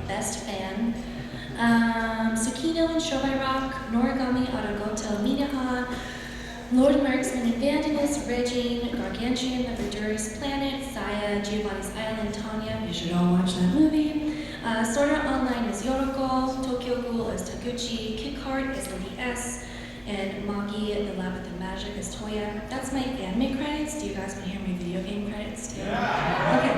best fan. Tsukino in Show by Rock, Noragami Aragoto Minaha, Lord Marksman Evangelist, Regine, Gargantuan, The Verdurous Planet, Saya, Giovanni's Island, Tanya, you should all watch that movie. Sword Art Online is Yoroko, Tokyo Ghoul is Taguchi, Kick Heart is Lady S, and Maki, The Labyrinth of Magic is Toya. That's my anime credits. Do you guys want to hear my video game credits too? Yeah. Okay.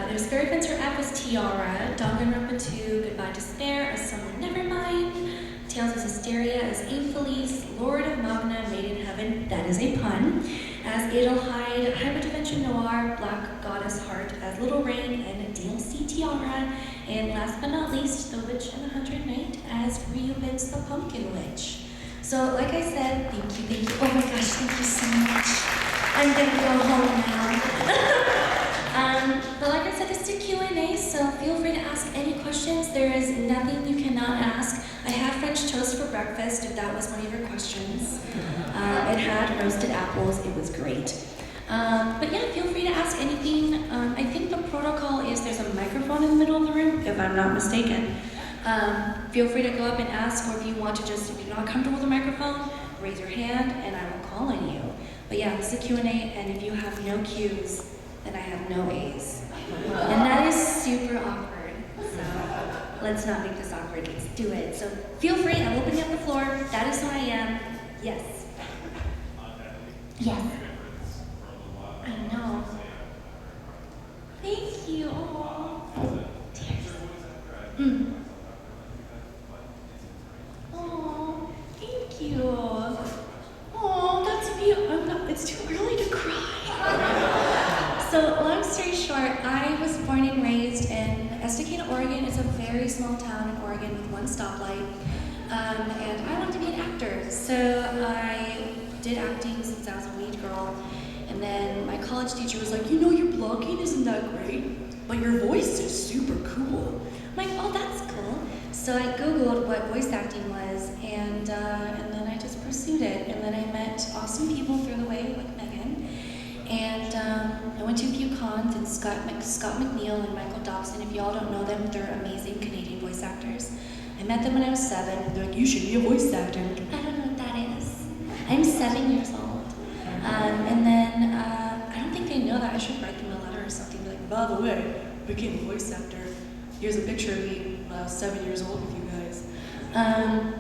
There's Fairy Fencer app was Tiara, Danganronpa 2, Goodbye Despair, A Summer Nevermind, Tales of Hysteria as Infelice, Lord of Magna, Made in Heaven, that is a pun, as Adelheid, Hybrid Adventure Noir, Black Goddess Heart as Little Rain, and DLC Tiara, and last but not least, The Witch and the Hundred Knight as Ryubin's the Pumpkin Witch. So, like I said, thank you. Oh my gosh, thank you so much. I'm gonna go home now. But like I said, this is a Q&A, so feel free to ask any questions. There is nothing you cannot ask. I had French toast for breakfast, if that was one of your questions. It had roasted apples, it was great. But yeah, feel free to ask anything. I think the protocol is there's a microphone in the middle of the room, if I'm not mistaken. Feel free to go up and ask, or if you want to just, if you're not comfortable with the microphone, raise your hand and I will call on you. But yeah, this is a Q&A, and if you have no Q's, then I have no A's. And that is super awkward, so let's not make this awkward, let's do it. So feel free, I'm opening up the floor, that is who I am, yes. Yes. I know. Thank you, oh. Tears. Oh, thank you. Oh, that's beautiful. It's too early to cry. So, long story short, I was born and raised in Estacada, Oregon. It's a very small town in Oregon with one stoplight. And I wanted to be an actor. So I did acting since I was a wee girl. And then my college teacher was like, you know, your blogging isn't that great, but your voice is super cool. I'm like, oh, that's cool. So I Googled what voice acting was, and then I just pursued it. And then I met awesome people through the way, like Megan. And I went to a few cons, and Scott McNeil and Michael Dobson, if y'all don't know them, they're amazing Canadian voice actors. I met them when I was 7. They're like, you should be a voice actor. I'm like, I don't know what that is. I'm 7 years old. And then, I don't think they know that. I should write them a letter or something, be like, by the way, I became a voice actor. Here's a picture of me when I was 7 years old with you guys.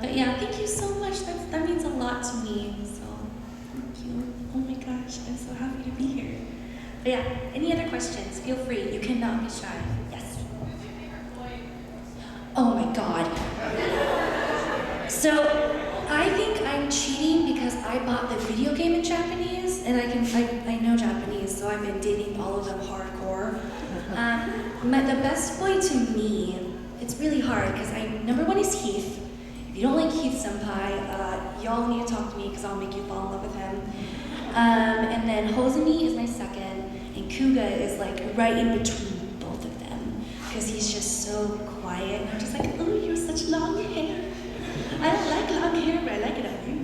But yeah, thank you so much. That means a lot to me. So, thank you. Oh my gosh, I'm so happy to be here. But yeah, any other questions? Feel free. You cannot be shy. Yes. Oh my God. So, I think I'm cheating because I bought the video game in Japanese, and I know Japanese, so I've been dating all of them hardcore. The best boy to me, it's really hard because number 1 is Heath. If you don't like Heath Senpai, y'all need to talk to me because I'll make you fall in love with him. And then Hozumi is my second, and Kuga is like right in between both of them because he's just so quiet. And I'm just like, oh, you have such long hair. I don't like long hair, but I like it on you.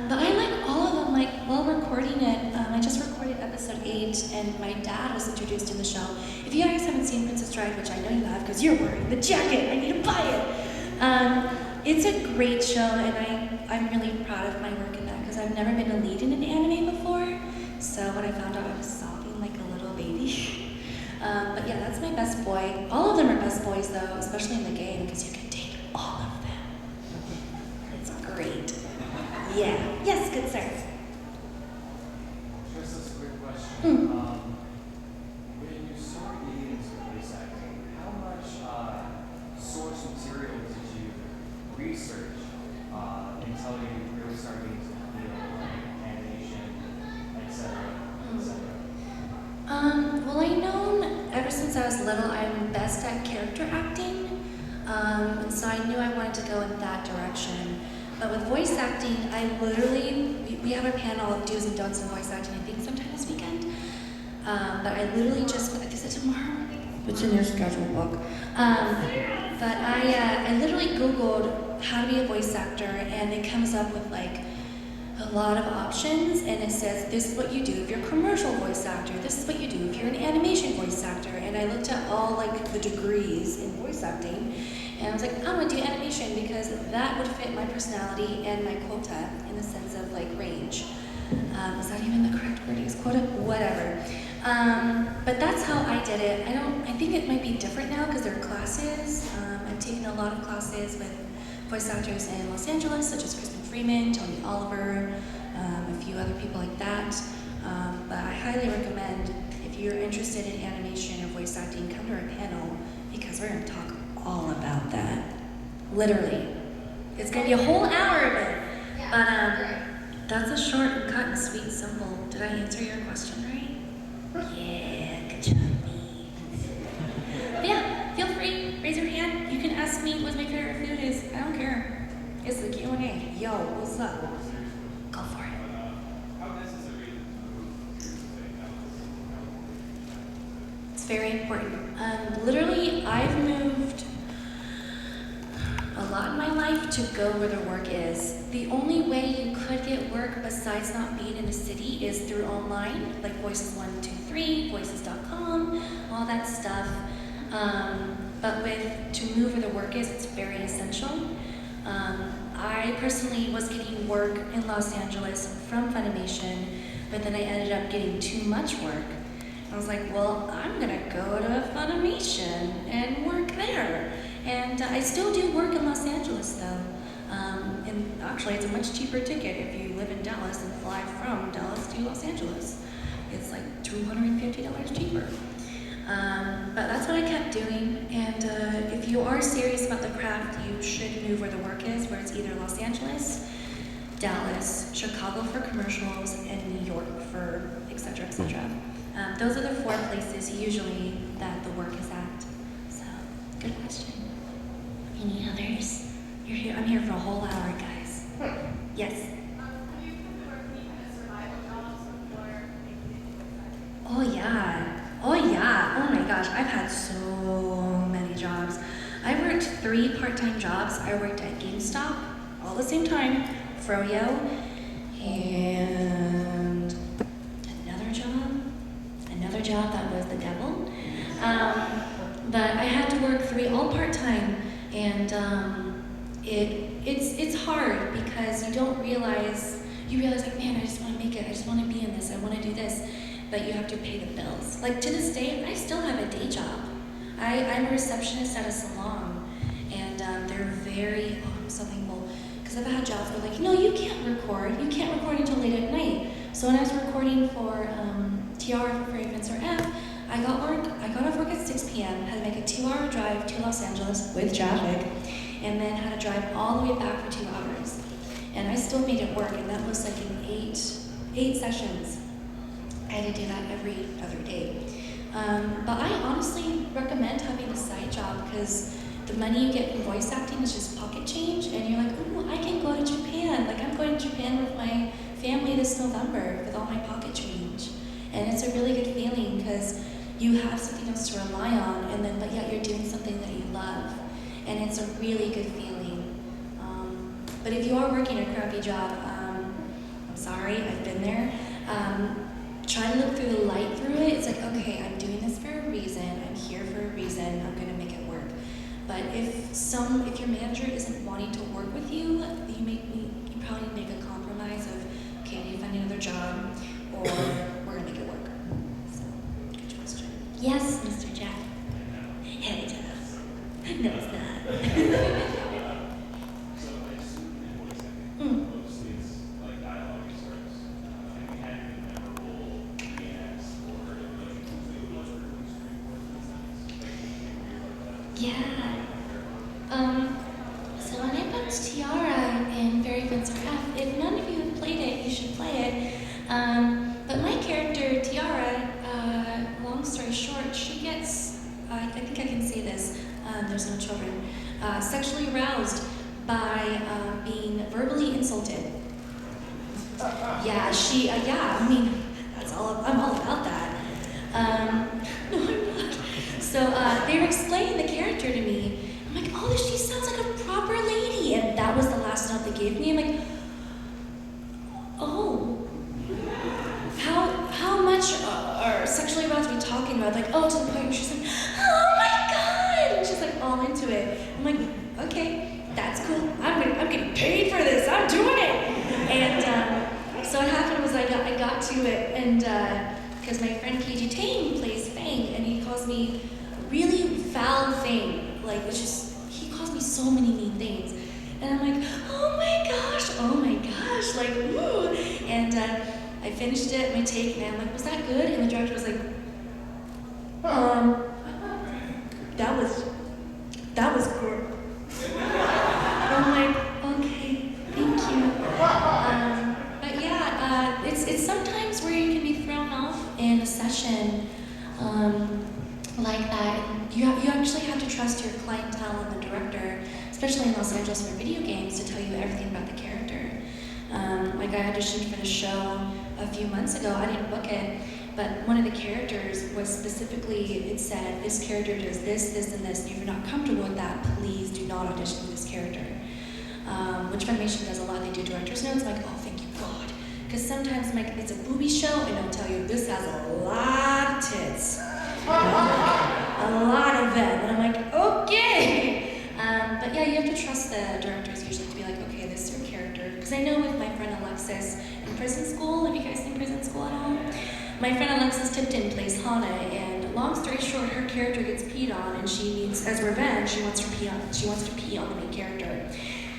But I like all of them. Like, while recording it, I just recorded episode 8, and my dad was introduced in the show. If you guys haven't seen Princess Bride, which I know you have because you're wearing the jacket, I need to buy it. It's a great show, and I'm really proud of my work in that because I've never been a lead in an anime before. So when I found out, I was sobbing like a little baby. But yeah, that's my best boy. All of them are best boys though, especially in the game because you can date all of them. It's great. Yeah. Yes, good sir. Just a quick question. When you started getting into voice acting, how much source material did you research until you really started getting into the field, like animation, etc., etc.? Well, I've known ever since I was little I'm best at character acting, and so I knew I wanted to go in that direction. But with voice acting, I literally, we have a panel of do's and don'ts in voice acting, I think sometime this weekend. But I literally just, is it tomorrow? It's in your schedule book. But I literally Googled how to be a voice actor, and it comes up with like a lot of options, and it says this is what you do if you're a commercial voice actor, this is what you do if you're an animation voice actor. And I looked at all like the degrees in voice acting, and I was like, I'm gonna do animation because that would fit my personality and my quota in the sense of like range. Is that even the correct word? Is quota? Whatever. But that's how I did it. I think it might be different now because there are classes. I've taken a lot of classes with voice actors in Los Angeles, such as Kristen Freeman, Tony Oliver, a few other people like that. But I highly recommend, if you're interested in animation or voice acting, come to our panel because we're going to talk all about that. Literally. It's going to be a whole hour of it. But that's a short and cut and sweet and simple. Did I answer your question right? Yeah, good job, me. But yeah, feel free, raise your hand. You can ask me what my favorite food is. I don't care. It's the Q&A. Yo, what's up? Go for it. It's very important. Literally, I've moved a lot in my life to go where the work is. The only way you could get work besides not being in a city is through online, like Voices123, Voices.com, all that stuff. But to move where the work is, it's very essential. I personally was getting work in Los Angeles from Funimation, but then I ended up getting too much work. I was like, well, I'm gonna go to Funimation and work there. And I still do work in Los Angeles though. And actually it's a much cheaper ticket if you live in Dallas and fly from Dallas to Los Angeles. It's like $250 cheaper. But that's what I kept doing. And if you are serious about the craft, you should move where the work is, where it's either Los Angeles, Dallas, Chicago for commercials, and New York for et cetera, et cetera. Those are the 4 places usually that the work is at. So, good question. Any others? You're here. I'm here for a whole hour, guys. Yes. Have you come to work any kind of survival jobs before making it? Oh yeah. Oh yeah. Oh my gosh. I've had so many jobs. I worked 3 part-time jobs. I worked at GameStop all at the same time, Froyo, and another job that was the devil. But I had to work 3 all part-time, and it's hard because you don't realize, like, man, I just want to make it, I just want to be in this, I want to do this, but you have to pay the bills. Like to this day, I still have a day job. I'm a receptionist at a salon, and they're very, I'm so thankful, because I've had jobs where like, no, you can't record until late at night. So when I was recording for Tiara for Fragrance or F, I got off work at 6 p.m., had to make a 2-hour drive to Los Angeles with traffic, and then had to drive all the way back for 2 hours. And I still made it work, and that was like in 8 sessions. I had to do that every other day. But I honestly recommend having a side job because the money you get from voice acting is just pocket change, and you're like, ooh, I can go to Japan. Like I'm going to Japan with my family this November with all my pocket change. And it's a really good feeling because you have something else to rely on, but yet you're doing something that you love. And it's a really good feeling. But if you are working a crappy job, I'm sorry, I've been there. Try to look through the light through it. It's like, okay, I'm doing this for a reason. I'm here for a reason. I'm gonna make it work. But if your manager isn't wanting to work with you, you probably make a compromise of, okay, I need to find another job, or we're gonna make it work. So, good question. Yes, Mr. Jack. Hey, Jeff. No, it's not. Yeah. So when I booked Tiara in Fairy Prince or F, if none of you have played it, you should play it. But my character, Tiara, long story short, she gets, I think I can say this, there's no children, sexually aroused by being verbally insulted. Yeah, I mean, I'm all about that. No, I'm not. So they were explaining the character to me. I'm like, oh, she sounds like a proper lady. And that was the last note they gave me. I'm like, because my friend KG Tang plays Fang, and he calls me a really foul thing. Like, it's just, he calls me so many mean things. And I'm like, oh my gosh, like, ooh. And I finished it, my take, and I'm like, was that good? And the director was like, that was good. And I'm like, okay, thank you. But yeah, it's sometimes where you can be thrown off in a session like that. You actually have to trust your clientele and the director, especially in Los Angeles for video games, to tell you everything about the character. Like I auditioned for the show a few months ago. I didn't book it, but one of the characters was specifically, it said, this character does this, this, and this, and if you're not comfortable with that, please do not audition for this character. Which Funimation does a lot. They do director's notes. I'm like, oh, thank you, God. Because sometimes like, it's a booby show, and I'll tell you, this has a lot of tits. A lot of them. And I'm like, okay. But yeah, you have to trust the directors usually to be like, okay, this is your character. Because I know with my friend Alexis in prison school, have you guys seen prison school at all? My friend Alexis Tipton plays Hana, and long story short, her character gets peed on, and she needs, as revenge, she wants to pee on the main character.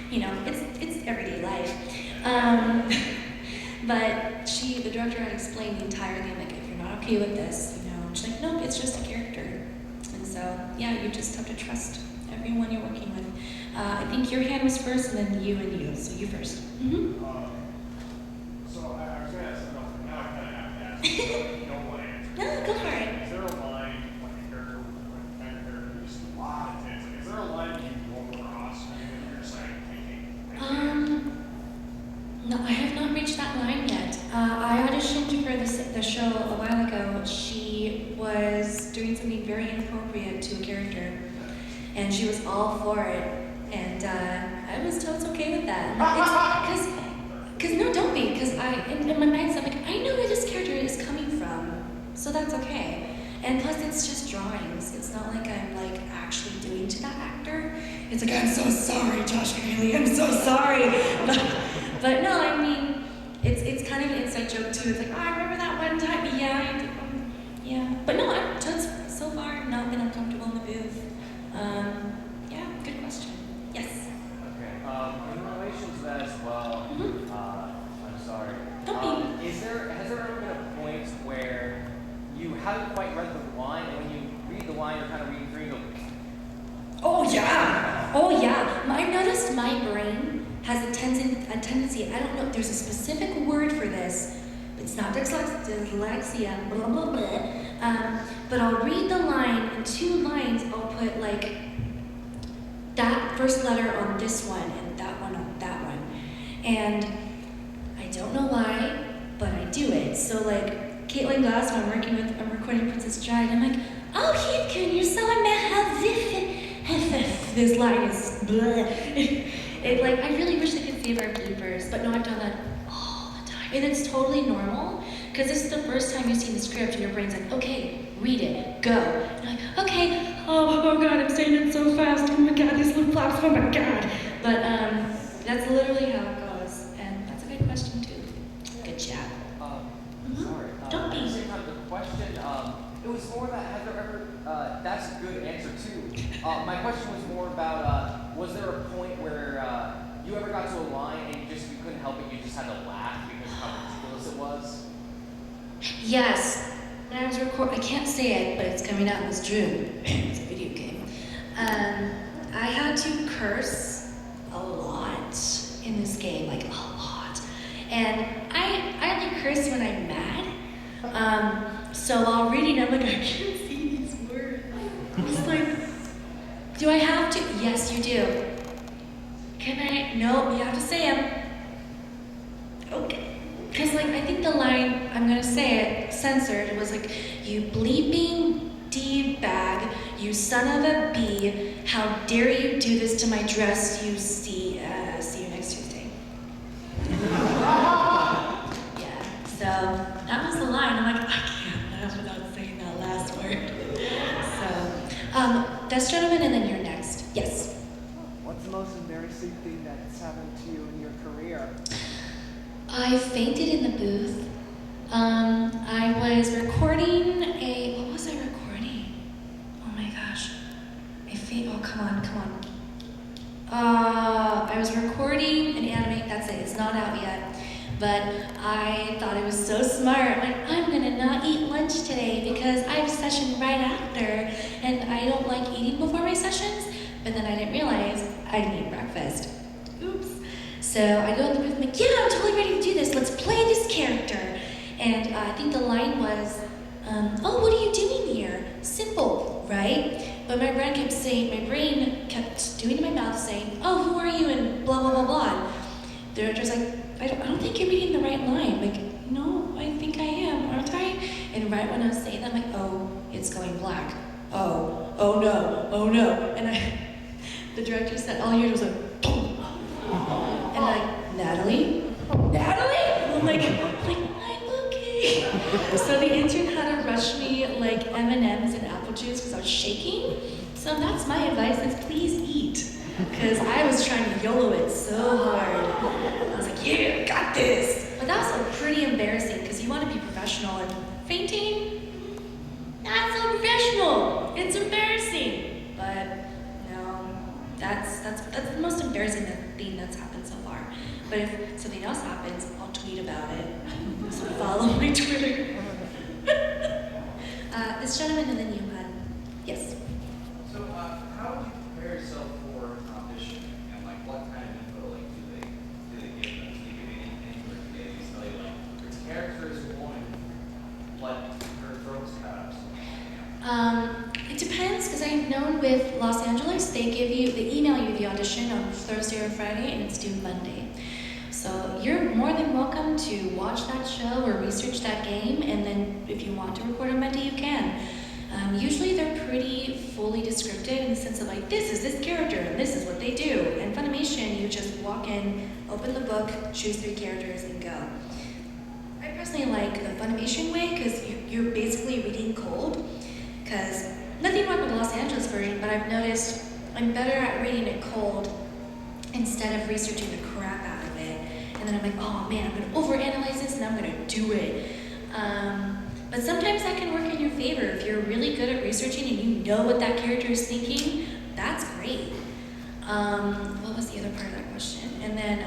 You know, it's everyday life. But the director had explained the entire thing, like, if you're not okay with this, you know, she's like, nope, it's just a character. And so, yeah, you just have to trust everyone you're working with. I think your hand was first, and then you, so you first. Mm-hmm. So I was going to ask something, now I kind of have to ask, so you don't want to answer. No, go for it. Is there a line, like a character, like kind of character, just a lot of tits, like, is there a line that you won't cross, and you're just like, No, I have not reached that line yet. I auditioned for the show a while ago. She was doing something very inappropriate to a character, and she was all for it. And I was told it's okay with that. Because no, don't be. Because in my mindset, I'm like, I know where this character is coming from, so that's okay. And plus, it's just drawings. It's not like I'm like actually doing to that actor. It's like, I'm so sorry, Josh Haley. I'm so sorry. But no, I mean, it's kind of an inside joke too. It's like, oh, I remember that one time. Yeah, I did one. Yeah. But no, I've just so far not been uncomfortable in the booth. Yeah, good question. Yes. Okay. In relation to that as well, I'm sorry. Don't Has there ever been a point where you haven't quite read the line, and when you read the line, you're kind of reading through, you go, Oh yeah. I've noticed my brain has a tendency, I don't know, there's a specific word for this. It's not dyslexia, blah, blah, blah. But I'll read the line, in 2 lines, I'll put like that first letter on this one and that one on that one. And I don't know why, but I do it. So like Caitlin Glass, when I'm recording Princess Bride, I'm like, oh, Heathcote, you're so this line is blah. Like, I really wish I could save our bloopers, but no, I've done that all the time. And it's totally normal, because this is the first time you've seen the script, and your brain's like, okay, read it, go. And you're like, okay, oh God, I'm saying it so fast, oh my God, these lip flaps, oh my God. But that's literally how it goes, and that's a good question too. Good job. Sorry. Don't be. At the same time, the question, it was more that, has there ever, that's a good answer too. My question was more about, was there a point where you ever got to a line and you couldn't help it, you just had to laugh because of how ridiculous it was? Yes. When I was I can't say it, but it's coming out in this June. It's a video game. I had to curse a lot in this game, like a lot. And I only curse when I'm mad. So while reading, I'm like, I can't see these words. It's like, do I have to? Yes, you do. Can I? No, you have to say them. Okay. Because like, I think the line, I'm gonna say it, censored, was like, you bleeping D-bag, you son of a B, how dare you do this to my dress, you see you next Tuesday. Yeah, so that was the line. I'm like, I can't laugh without saying that last word. So, Death Gentleman, and then you're next. Yes. What's the most embarrassing thing that's happened to you in your career? I fainted in the booth I was recording what was I recording? Oh my gosh. Oh, come on. I was recording an anime, that's it, it's not out yet. But I thought it was so smart. I'm like, I'm gonna not eat lunch today because I have a session right after, and I don't like eating before my sessions. But then I didn't realize I didn't eat breakfast. Oops. So I go in the booth, I'm like, yeah, I'm totally ready to do this. Let's play this character. And I think the line was, oh, what are you doing here? Simple, right? But my brain kept doing in my mouth saying, oh, who are you? And blah, blah, blah, blah. The director's like, I don't think you're reading the right line. Like, no, I think I am, aren't I? And right when I was saying that, I'm like, oh, it's going black. Oh no. And the director said, all I heard was like, boom. And like, Natalie? And I'm like, I'm okay. So the intern had to rush me like M&Ms and apple juice because I was shaking. So that's my advice is please eat. Because I was trying to YOLO it so hard. I was like, yeah, got this. But that was pretty embarrassing because you want to be professional and fainting, not so professional. It's embarrassing. But no, that's the most embarrassing thing that's happened so far. But if something else happens, I'll tweet about it. So follow my Twitter. This gentleman and then you, bud. Yes. So, how do you prepare yourself for an audition, and like what kind of info like do they give them? Do you give any or do they just tell you like this character is a woman, but her throat's cut up? It depends because I've known with Los Angeles, they email you the audition on Thursday or Friday, and it's due Monday. So you're more than welcome to watch that show or research that game, and then if you want to record on Monday, you can. Usually they're pretty fully descriptive in the sense of like, this is this character, and this is what they do. And Funimation, you just walk in, open the book, choose 3 characters, and go. I personally like the Funimation way because you're basically reading cold. Because nothing wrong with the Los Angeles version, but I've noticed I'm better at reading it cold instead of researching the crap out of it. And then I'm like, oh man, I'm gonna overanalyze this and I'm gonna do it. But sometimes that can work in your favor. If you're really good at researching and you know what that character is thinking, that's great. What was the other part of that question? And then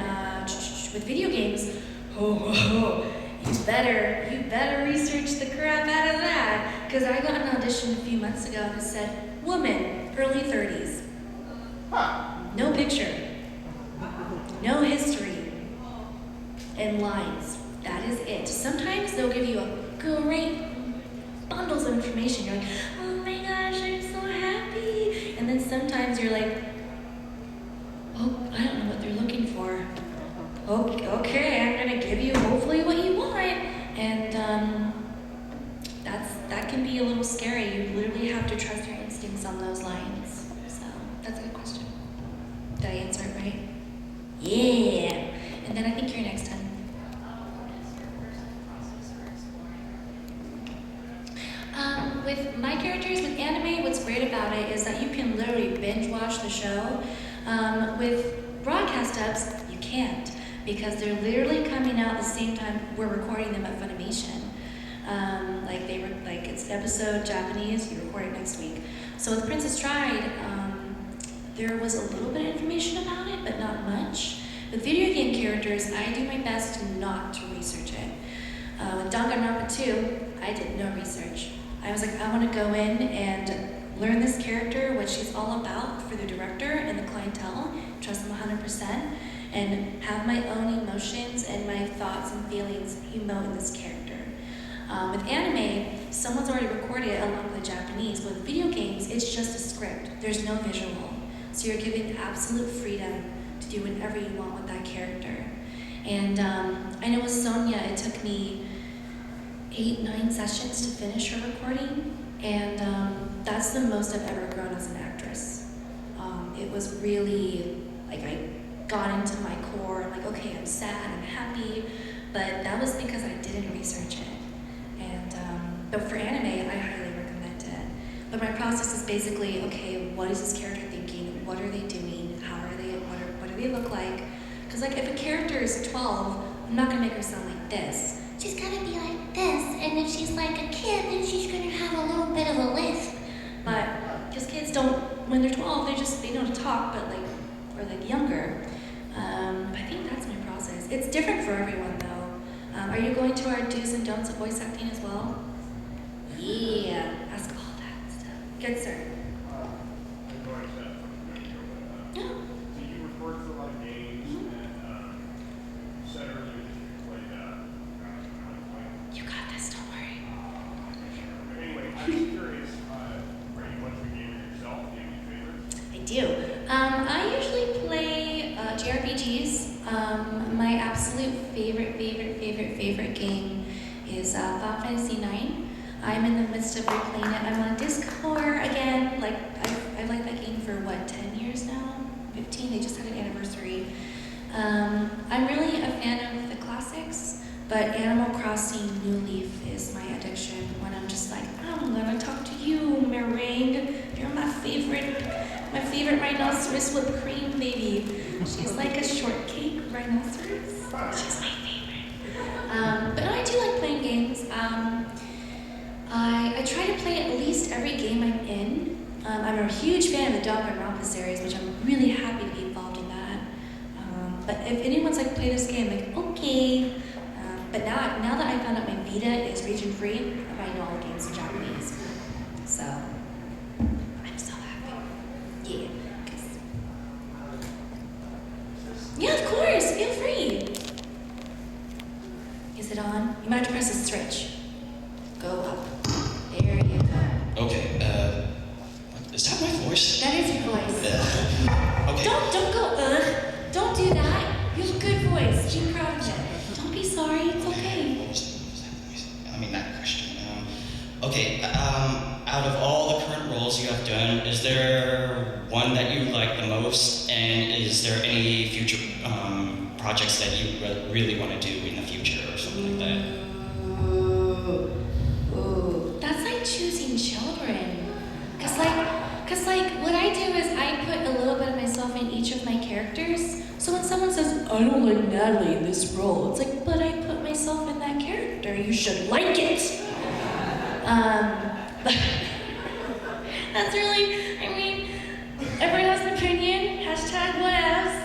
with video games, you better research the crap out of that. Because I got an audition a few months ago that said, woman, early 30s. No picture. No history. And lines. That is it. Sometimes they'll give you a great bundles of information. You're like, oh my gosh, I'm so happy. And then sometimes you're like, oh, I don't know what they're looking for. Okay, I'm gonna give you hopefully what you want. And that can be a little scary. You literally have to trust your instincts on those lines. So that's a good question. Did I answer it right? Yeah. And then I think you're next time. With my characters, with anime, what's great about it is that you can literally binge watch the show. With broadcast dubs, you can't because they're literally coming out the same time we're recording them at Funimation. Like it's episode Japanese, you record it next week. So with Princess Bride, there was a little bit of information about it, but not much. With video game characters, I do my best not to research it. With Danganronpa 2, I did no research. I was like, I want to go in and learn this character, what she's all about for the director and the clientele, trust them 100%, and have my own emotions and my thoughts and feelings emote in this character. With anime, someone's already recorded it along with the Japanese, but with video games, it's just a script. There's no visual. So you're given absolute freedom to do whatever you want with that character. And I know with Sonia, it took me 8-9 sessions to finish her recording, and that's the most I've ever grown as an actress. It was really, like I got into my core, like okay, I'm sad, I'm happy, but that was because I didn't research it. And but for anime, I highly recommend it. But my process is basically, okay, what is this character thinking? What are they doing? How are they, what do they look like? Because like if a character is 12, I'm not gonna make her sound like this. she's gonna be like this, and if she's like a kid, then she's gonna have a little bit of a lisp. But because kids don't, when they're 12, they know how to talk, but like, or like younger. I think that's my process. It's different for everyone though. Are you going to our do's and don'ts of voice acting as well? Yeah, ask all that stuff. Good, sir. I'm going to that No. So you recorded for a lot of games, and you said earlier that you played You got this, don't worry. but anyway, I was curious, are you much of a gamer yourself? Do you have any favorites? I do. I usually play JRPGs. My absolute favorite game is Final Fantasy IX. I'm in the midst of replaying it. I'm on disc 4 again. Like I've liked that game for what, 10 years now? 15? They just had an anniversary. I'm really a fan of the classics, but Animal Crossing New Leaf is my addiction. When I'm just like, I'm gonna talk to you, meringue. You're my favorite rhinoceros whipped cream baby. She's like a shortcake rhinoceros. She's my favorite. But I do like playing games. I try to play at least every game I'm in. I'm a huge fan of the Danganronpa series, which I'm really happy to be involved in that. But if anyone's like, play this game, like, okay. But now that I found out my Vita is region free, I know all the games in Japanese. So, I'm so happy. Yeah. Yeah, of course, feel free. Is it on? You might have to press the switch. Go up. There you go. Okay, is that my voice? That is your voice. Okay. Don't go, don't do that. You have a good voice. Be proud of it. Don't be sorry, it's okay. What was that voice? I mean, that question. Okay, out of all the current roles you have done, is there one that you like the most? And is there any future projects that you really want to do in the future or something like that? Ooh, that's like choosing children. Cause like what I do is I put a little bit of myself in each of my characters. So when someone says, I don't like Natalie in this role, it's like, but I put myself in that character. You should like it. That's really, I mean, everyone has an opinion. Hashtag whatevs.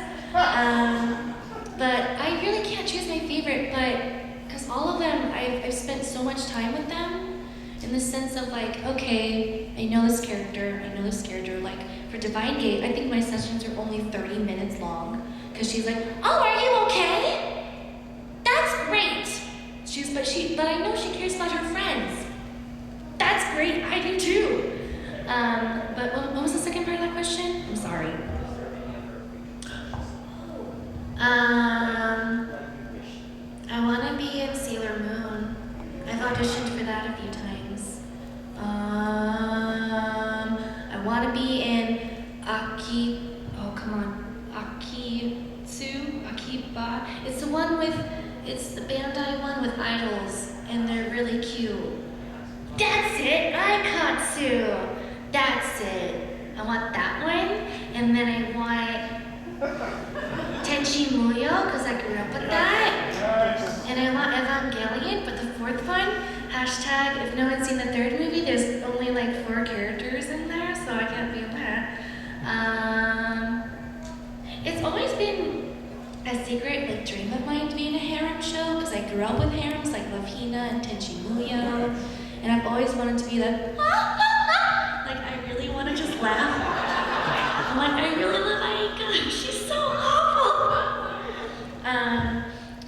But I really can't choose my favorite, but because all of them, I've spent so much time with them in the sense of like, okay, I know this character. Like for Divine Gate, I think my sessions are only 30 minutes long because she's like, oh, are you okay? That's great. But I know she cares about her friends. That's great, I do too. But what was the second part of that question? I'm sorry. I want to be in Sailor Moon. I've auditioned for that a few times. I want to be in Akiba. It's the Bandai one with idols, and they're really cute. That's it, Aikatsu. That's it. I want that one, and then I want Tenchi Muyo, because I grew up with that. And I want Evangelion, but the fourth one, hashtag, if no one's seen the third movie, there's only like 4 characters in there, so I can't be in that. It's always been a secret, like, dream of mine to be in a harem show, because I grew up with harems like Love Hina and Tenchi Muyo, and I've always wanted to be like, like, I really want to just laugh. I'm like, I really love Aika, she's so awful.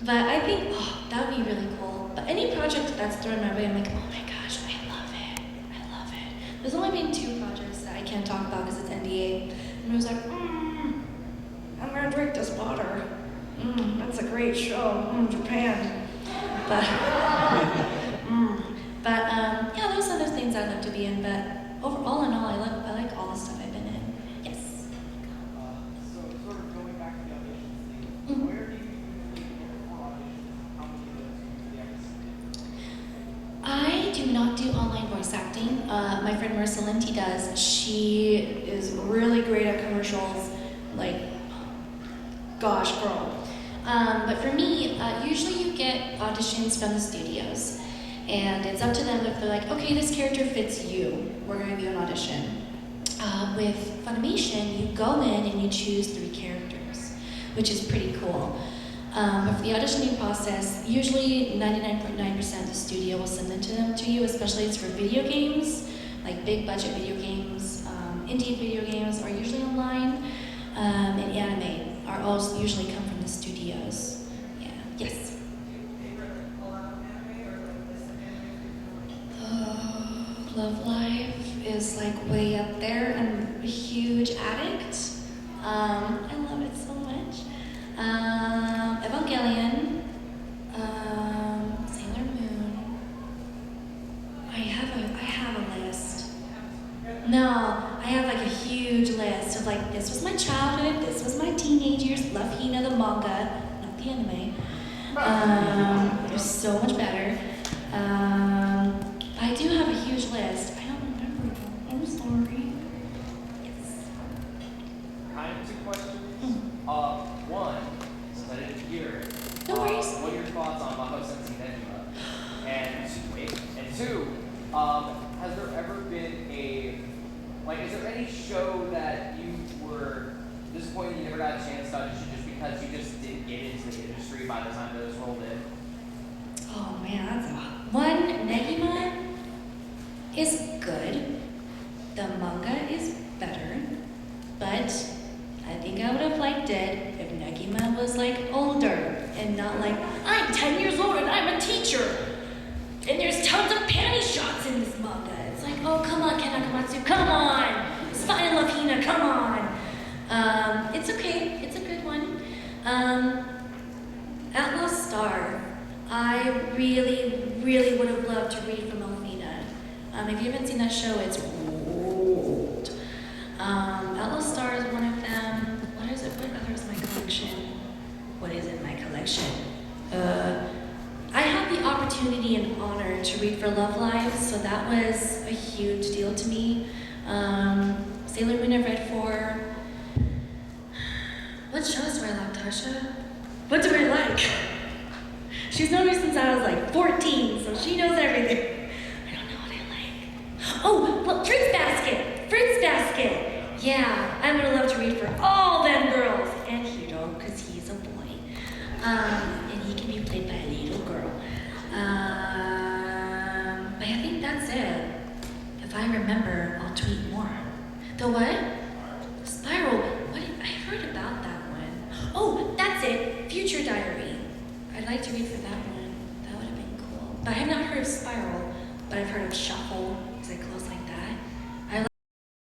But I think, that would be really cool. But any project that's thrown my way, I'm like, oh my gosh, I love it. There's only been 2 projects that I can't talk about because it's NDA. And I was like, I'm gonna drink this water. That's a great show, Japan. But, yeah, those are the things I'd love to be in. But overall, in all, I like all the stuff I've been in. Yes. So sort of going back to the auditions thing, where do you usually go for auditions? How many of those do you usually have to see? I do not do online voice acting. My friend Marissa Linty does. She is really great at commercials. Like, gosh, girl. But for me, usually you get auditions from the studios, and it's up to them if they're like, okay, this character fits you, we're gonna give you an audition. With Funimation, you go in and you choose 3 characters, which is pretty cool. But for the auditioning process, usually 99.9% of the studio will send it to you, especially it's for video games, like big budget video games, indie video games are usually online, and anime are also usually come from the studios. Yeah, yes. Love Live is like way up there. I'm a huge addict. I love it so much. Evangelion, Sailor Moon. I have a list. No, I have like a huge list of like, this was my childhood, this was my teenage years, love Hina the manga, not the anime. It was so much better. I do have a huge list. I don't remember them. I'm sorry. Yes. Kind of 2 questions. One, since I didn't hear it, No worries. what are your thoughts on Maho Sensei Nebula? And 2, has there ever been is there any show that you were disappointed you never got a chance to audition just because you just didn't get into the industry by the time those rolled in? Oh man, that's a one. Negima is good. The manga is better, but I think I would have liked it if Negima was like older and not like, I'm 10 years old and I'm a teacher and there's tons of panty shots in this manga. It's like, oh come on, Ken Akamatsu, come on. It's fine, love Hina, come on. It's okay, it's a good one. Outlaw Star. I really would have loved to read from Elfina. If you haven't seen that show, it's old. Outlaw Star is one of them. What is it? What other is my collection? What is in my collection? I had the opportunity and honor to read for Love Live, so that was a huge deal to me. Sailor Moon I've read for. What shows do I like, Tasha? What do I like? She's known me since I was like 14, so she knows everything. I don't know what I like. Oh, well, Fruits Basket! Fruits Basket! Yeah, I would have loved to read for all them girls. And Hiro, because he's a boy. And he can be played by a little girl. But I think that's it. If I remember, I'll tweet more. The what? Spiral. I heard about that one. Oh, that's it. Future Diary. I'd like to read for that one. That would have been cool. But I have not heard of Spiral, but I've heard of Shuffle, because I close like that.